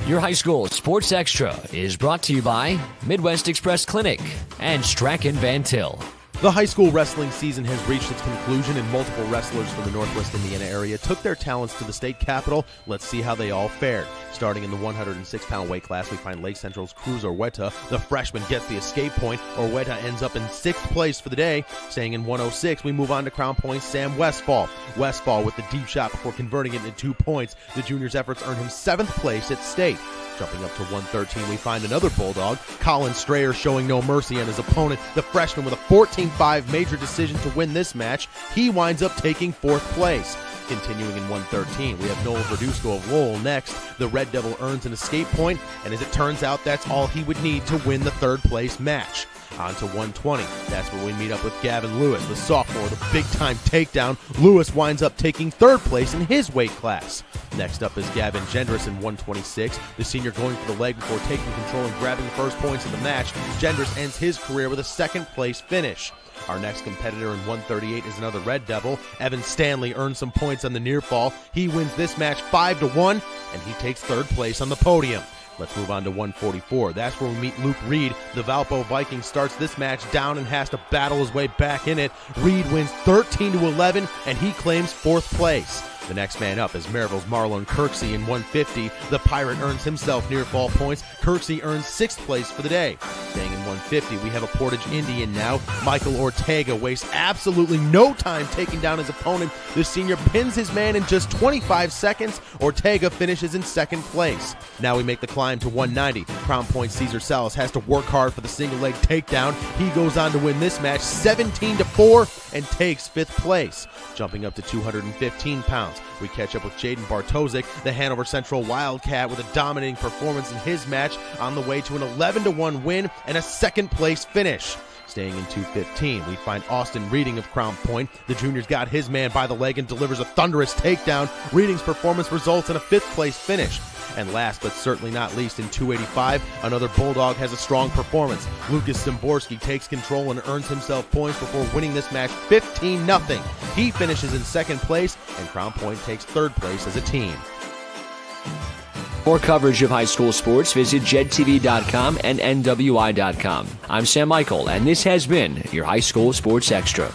Your high school sports extra is brought to you by Midwest Express Clinic and Strachan Van Til. The high school wrestling season has reached its conclusion, and multiple wrestlers from the Northwest Indiana area took their talents to the state capitol. Let's see how they all fared. Starting in the 106-pound weight class, we find Lake Central's Cruz Orweta. The freshman gets the escape point. Orweta ends up in 6th place for the day. Staying in 106, we move on to Crown Point's Sam Westfall. Westfall with the deep shot before converting it into 2 points. The junior's efforts earned him 7th place at state. Jumping up to 113, we find another Bulldog, Colin Strayer, showing no mercy on his opponent. The freshman with a 14-5 major decision to win this match. He winds up taking 4th place. Continuing in 113, we have Noel Verduzco of Lowell next. The Red Devil earns an escape point, and as it turns out, that's all he would need to win the 3rd place match. On to 120. That's where we meet up with Gavin Lewis, the sophomore, the big-time takedown. Lewis winds up taking 3rd place in his weight class. Next up is Gavin Gendris in 126. The senior going for the leg before taking control and grabbing the first points of the match. Gendris ends his career with a 2nd place finish. Our next competitor in 138 is another Red Devil. Evan Stanley earns some points on the near fall. He wins this match 5-1, and he takes 3rd place on the podium. Let's move on to 144. That's where we meet Luke Reed. The Valpo Viking starts this match down and has to battle his way back in it. Reed wins 13-11, and he claims 4th place. The next man up is Maryville's Marlon Kirksey in 150. The Pirate earns himself near fall points. Kirksey earns 6th place for the day. Staying in 150, we have a Portage Indian now. Michael Ortega wastes absolutely no time taking down his opponent. The senior pins his man in just 25 seconds. Ortega finishes in 2nd place. Now we make the climb to 190. Crown Point Cesar Salas has to work hard for the single leg takedown. He goes on to win this match 17-4 and takes 5th place. Jumping up to 215 pounds, we catch up with Jaden Bartosik, the Hanover Central Wildcat, with a dominating performance in his match, on the way to an 11-1 win and a 2nd place finish. Staying in 215, we find Austin Reading of Crown Point. The junior's got his man by the leg and delivers a thunderous takedown. Reading's performance results in a 5th place finish. And last but certainly not least, in 285, another Bulldog has a strong performance. Lucas Szymborski takes control and earns himself points before winning this match 15-0. He finishes in 2nd place, and Crown Point takes 3rd place as a team. For coverage of high school sports, visit jedtv.com and nwi.com. I'm Sam Michael, and this has been your High School Sports Extra.